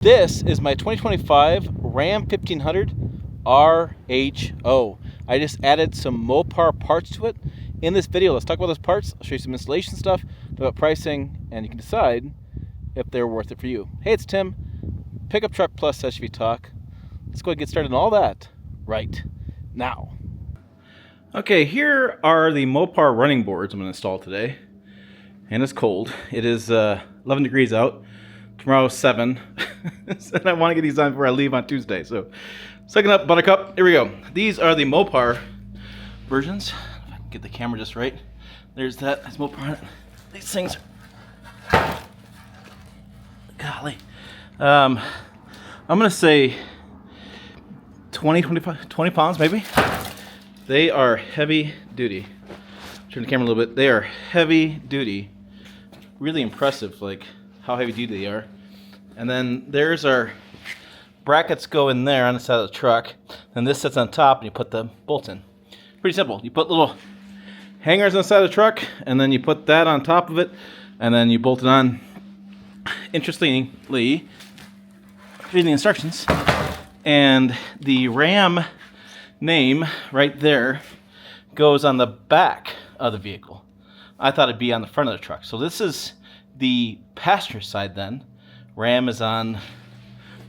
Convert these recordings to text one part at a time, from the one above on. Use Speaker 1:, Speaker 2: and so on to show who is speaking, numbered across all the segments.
Speaker 1: This is my 2025 Ram 1500 RHO. I just added some Mopar parts to it. In this video, let's talk about those parts. I'll show you some installation stuff, about pricing, and you can decide if they're worth it for you. Hey, it's Tim, Pickup Truck Plus SUV Talk. Let's go ahead and get started on all that right now. Okay, here are the Mopar running boards I'm going to install today. And it's cold. It is 11 degrees out. Tomorrow's 7. And I want to get these done before I leave on Tuesday. So, second up, Buttercup. Here we go. These are the Mopar versions. If I can get the camera just right. There's that. That's Mopar on it. These things are... Golly. I'm going to say 20 pounds maybe. They are heavy duty. Turn the camera a little bit. They are heavy duty. Really impressive, like how heavy duty they are. And then there's our brackets go in there on the side of the truck. And this sits on top and you put the bolts in. Pretty simple. You put little hangers on the side of the truck and then you put that on top of it and then you bolt it on. Interestingly, reading the instructions, and the Ram name right there goes on the back of the vehicle. I thought it'd be on the front of the truck. So this is the passenger side then. Ram is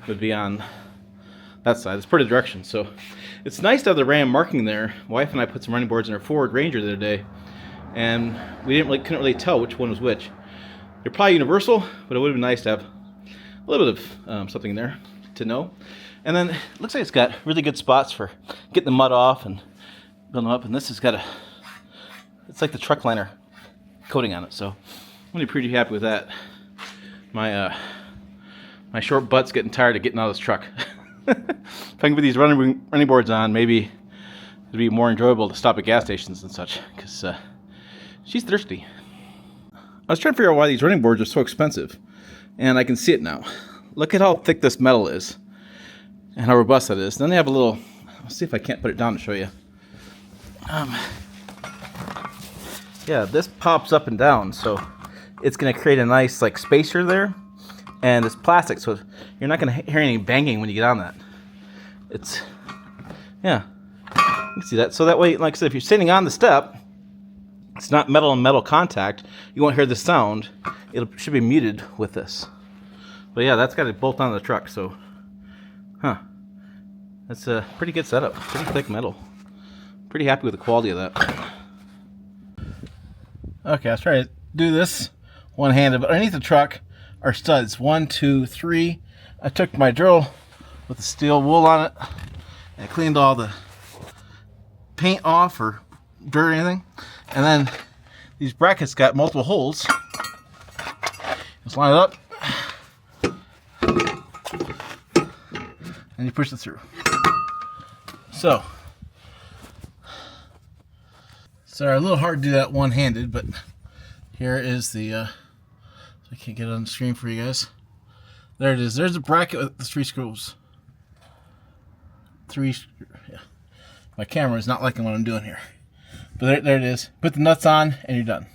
Speaker 1: would be on that side. It's pretty direction. So it's nice to have the Ram marking there. Wife and I put some running boards in our Ford Ranger the other day, and we couldn't really tell which one was which. They're probably universal, but it would have been nice to have a little bit of something there to know. And then it looks like it's got really good spots for getting the mud off and building them up. And this has got it's like the truck liner coating on it. So I'm really pretty happy with that. My short butt's getting tired of getting out of this truck. If I can put these running boards on, maybe it'd be more enjoyable to stop at gas stations and such, because she's thirsty. I was trying to figure out why these running boards are so expensive, and I can see it now. Look at how thick this metal is and how robust that is. Then they have a little, let's see if I can't put it down to show you. Yeah, this pops up and down, so it's going to create a nice like spacer there, and it's plastic, so you're not going to hear any banging when you get on that. It's, yeah, you can see that. So that way, like I said, if you're sitting on the step, it's not metal on metal contact, you won't hear the sound. It should be muted with this. But yeah, that's got a bolt on the truck, so, that's a pretty good setup. Pretty thick metal. Pretty happy with the quality of that. Okay, I was trying to do this one-handed, but underneath the truck are studs. 1, 2, 3. I took my drill with the steel wool on it and I cleaned all the paint off or dirt or anything. And then these brackets got multiple holes. Just line it up and you push it through. So a little hard to do that one-handed, but here is the I can't get it on the screen for you guys. There it is. There's a bracket with the 3 screws. Yeah. My camera is not liking what I'm doing here. But there it is. Put the nuts on and you're done.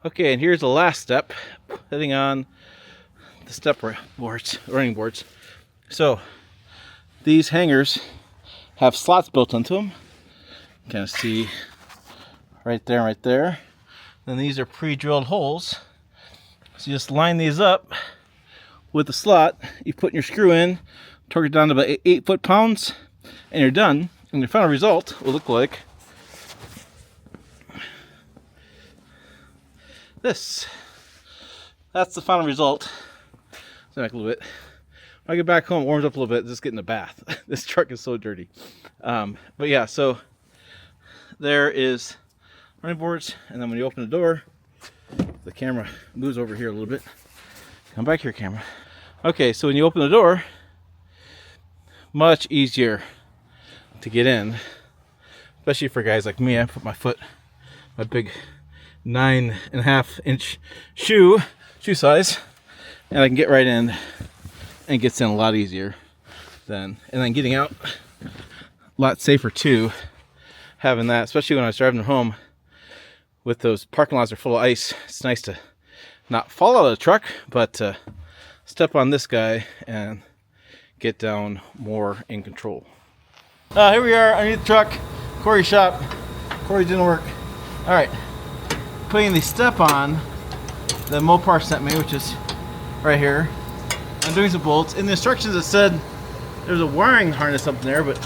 Speaker 1: Okay, and here's the last step. Putting on the step boards, running boards. So these hangers have slots built into them. You kind of see right there and right there. Then these are pre-drilled holes. So you just line these up with the slot. You put your screw in, torque it down to about 8 foot-pounds, and you're done. And your final result will look like this. That's the final result. Zoom back a little bit. When I get back home, it warms up a little bit, just get in a bath. This truck is so dirty. But yeah, so there is running boards, and then when you open the door, the camera moves over here a little bit. Come back here, camera. Okay, so when you open the door, much easier to get in, especially for guys like me. I put my big 9.5-inch shoe size, and I can get right in, and it gets in a lot easier and then getting out a lot safer too, having that, especially when I was driving home with those parking lots are full of ice. It's nice to not fall out of the truck, but step on this guy and get down more in control. Here we are underneath the truck, Corey's shop. Corey didn't work. All right, putting the step on the Mopar sent me, which is right here. I'm doing some bolts. In the instructions it said there's a wiring harness up there, but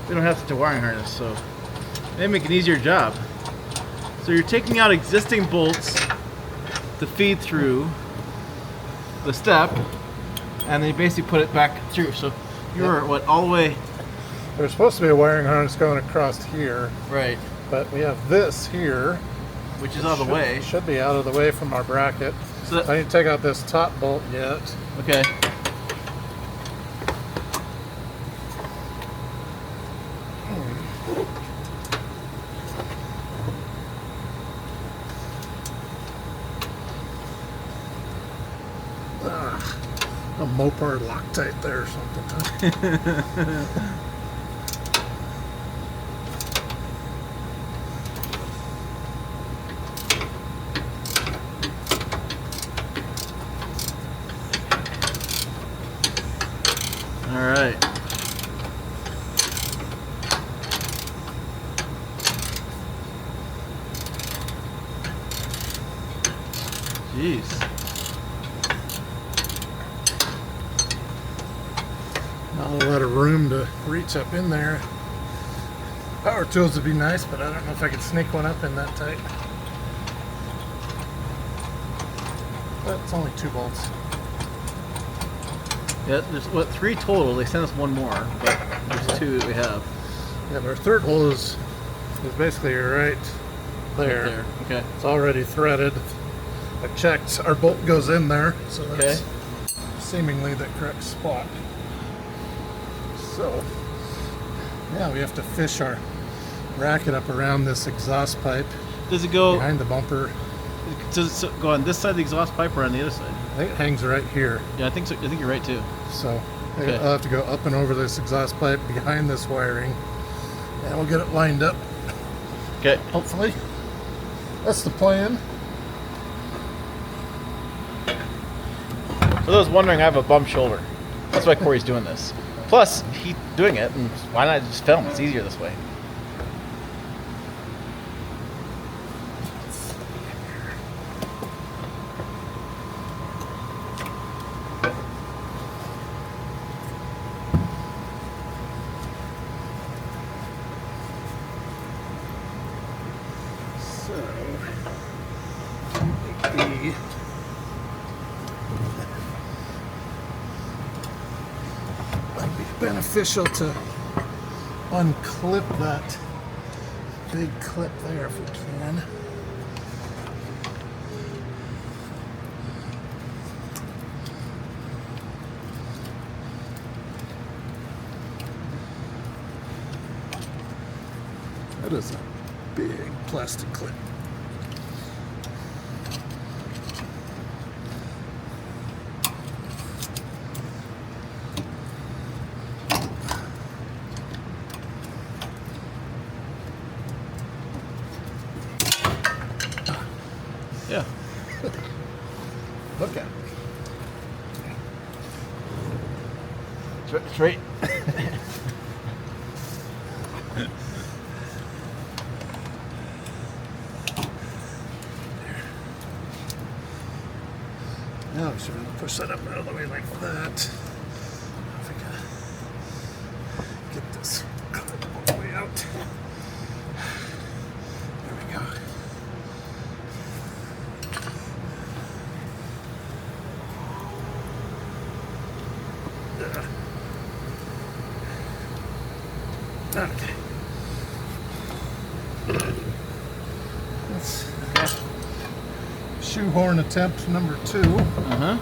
Speaker 1: we don't have such a wiring harness, so they make an easier job. So you're taking out existing bolts to feed through the step, and then you basically put it back through. So you're what, all the way?
Speaker 2: There's supposed to be a wiring harness going across here.
Speaker 1: Right.
Speaker 2: But we have this here,
Speaker 1: which is out of the way.
Speaker 2: Should be out of the way from our bracket.
Speaker 1: So
Speaker 2: I need to take out this top bolt yet.
Speaker 1: Okay.
Speaker 2: A Mopar Loctite there or something, huh?
Speaker 1: All right. Jeez.
Speaker 2: Not a lot of room to reach up in there. Power tools would be nice, but I don't know if I could sneak one up in that tight. But it's only 2 bolts.
Speaker 1: Yeah, there's what, 3 total. They sent us 1 more, but there's 2 that we have.
Speaker 2: Yeah, but our third hole is basically right there.
Speaker 1: Right there. Okay.
Speaker 2: It's already threaded. I checked. Our bolt goes in there, so that's seemingly the correct spot. So, yeah, we have to fish our bracket up around this exhaust pipe.
Speaker 1: Does it go
Speaker 2: behind the bumper?
Speaker 1: Does it go on this side of the exhaust pipe or on the other side?
Speaker 2: I think it hangs right here.
Speaker 1: Yeah, I think so. I think you're right too.
Speaker 2: So I'll have to go up and over this exhaust pipe behind this wiring, and we'll get it lined up.
Speaker 1: Okay.
Speaker 2: Hopefully, that's the plan.
Speaker 1: For those wondering, I have a bum shoulder. That's why Corey's doing this. Plus, he's doing it, and why not just film? It's easier this way.
Speaker 2: Might be beneficial to unclip that big clip there if we can. That is a big plastic clip.
Speaker 1: Yeah.
Speaker 2: Look at it.
Speaker 1: Straight.
Speaker 2: Now we should push that up out of the way like that. If we can get this clip all the way out. There we go. Okay. Let's shoehorn attempt number 2.
Speaker 1: Uh-huh.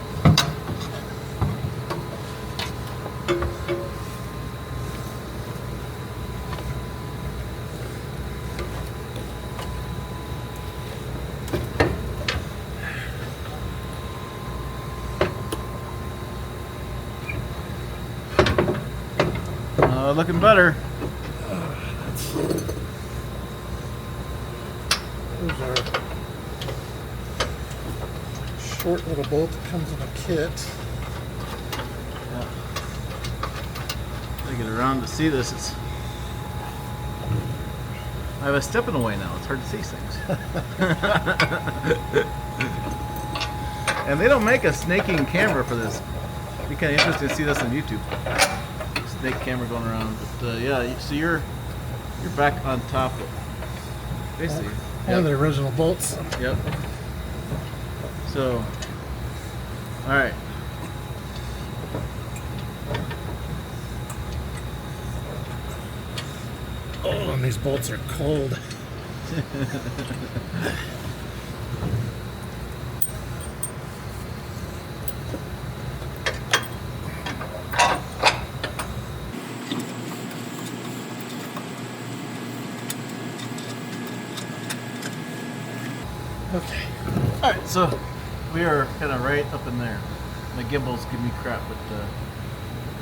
Speaker 1: Looking better.
Speaker 2: Those are short little bolt that comes in a kit.
Speaker 1: Yeah. I get around to see this. I have a step in the way now. It's hard to see things. And they don't make a snaking camera for this. It'd be kind of interesting to see this on YouTube. Snake camera going around. But yeah, so you're back on top of basically.
Speaker 2: And the original bolts.
Speaker 1: Yep. So, all right.
Speaker 2: Oh, and these bolts are cold. Okay.
Speaker 1: All right, so we are kind of right up in there. My gimbals give me crap, but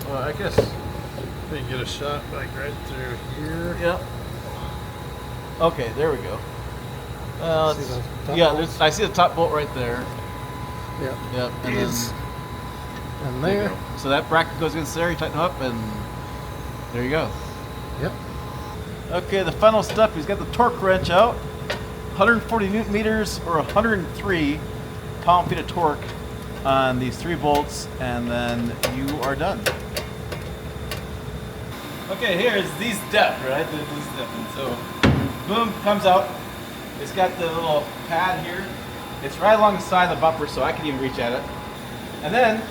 Speaker 1: well, I guess
Speaker 2: We can get a shot like right through here.
Speaker 1: Yep. Okay, there we go.
Speaker 2: See those top
Speaker 1: Yeah,
Speaker 2: bolts?
Speaker 1: I see the top bolt right there.
Speaker 2: Yep.
Speaker 1: Yep, and
Speaker 2: Is
Speaker 1: then
Speaker 2: and
Speaker 1: there you
Speaker 2: there.
Speaker 1: go. So that bracket goes against there. You tighten them up, and there you go.
Speaker 2: Yep.
Speaker 1: Okay, the final step. He's got the torque wrench out. 140 newton meters or 103 pound-feet of torque on these 3 bolts, and then you are done. Okay, here's the step, right? The step, and so boom, comes out. It's got the little pad here. It's right along the side of the bumper, so I can even reach at it. And then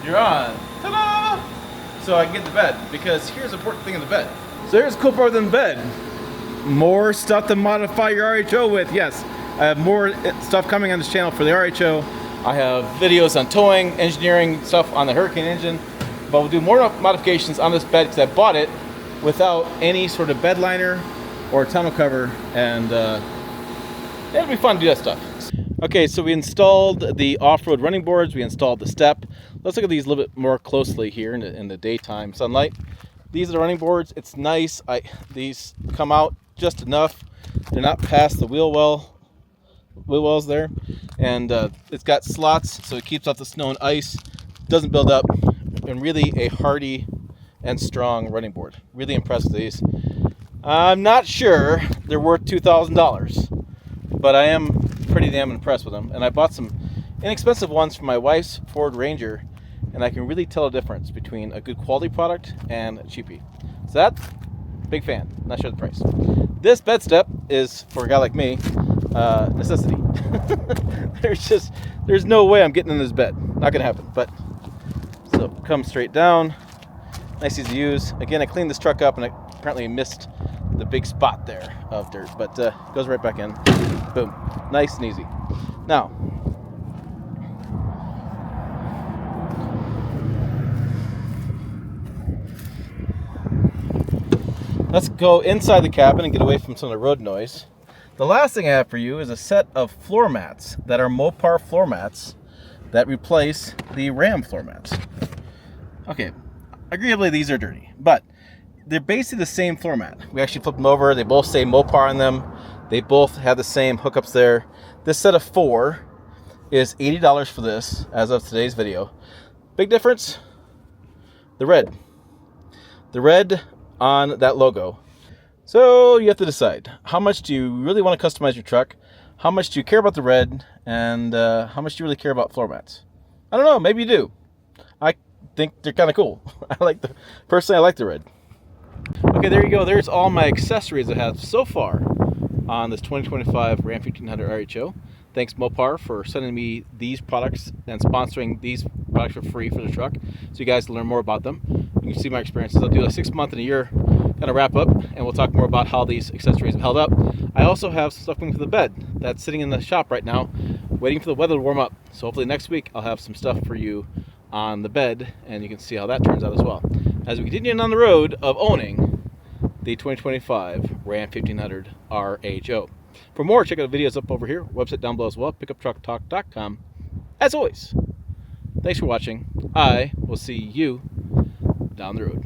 Speaker 1: you're on. Ta-da! So I can get to bed, because here's the important thing in the bed. So here's the cool part than bed. More stuff to modify your RHO with. Yes, I have more stuff coming on this channel for the RHO. I have videos on towing, engineering stuff on the Hurricane engine, but we'll do more modifications on this bed because I bought it without any sort of bed liner or tonneau cover, and it'll be fun to do that stuff. Okay, so we installed the off-road running boards, we installed the step. Let's look at these a little bit more closely here in the daytime sunlight. These are the running boards. It's nice. These come out just enough. They're not past the wheel wells there, and it's got slots so it keeps off the snow and ice, doesn't build up, and really a hardy and strong running board. Really impressed with these. I'm not sure they're worth $2,000, but I am pretty damn impressed with them. And I bought some inexpensive ones for my wife's Ford Ranger, and I can really tell a difference between a good quality product and a cheapie. So that, big fan. Not sure the price. This bed step is, for a guy like me, necessity. There's no way I'm getting in this bed. Not gonna happen. But so come straight down. Nice, easy to use. Again, I cleaned this truck up, and I apparently missed the big spot there of dirt, but goes right back in. Boom. Nice and easy. Now, let's go inside the cabin and get away from some of the road noise. The last thing I have for you is a set of floor mats that are Mopar floor mats that replace the Ram floor mats. Okay, agreeably these are dirty, but they're basically the same floor mat. We actually flipped them over. They both say Mopar on them. They both have the same hookups there. This set of 4 is $80 for this as of today's video. Big difference, the red. The red on that logo. So you have to decide, how much do you really want to customize your truck? How much do you care about the red? And how much do you really care about floor mats? I don't know, maybe you do. I think they're kind of cool. Personally, I like the red. Okay, there you go. There's all my accessories I have so far on this 2025 Ram 1500 RHO. Thanks Mopar for sending me these products and sponsoring these products for free for the truck, so you guys can learn more about them. You can see my experiences. I'll do a 6-month and a year kind of wrap up, and we'll talk more about how these accessories have held up. I also have some stuff coming for the bed that's sitting in the shop right now, waiting for the weather to warm up. So hopefully next week I'll have some stuff for you on the bed, and you can see how that turns out as well. As we continue on the road of owning the 2025 Ram 1500 RHO. For more, check out the videos up over here, website down below as well, pickuptrucktalk.com. As always, thanks for watching. I will see you down the road.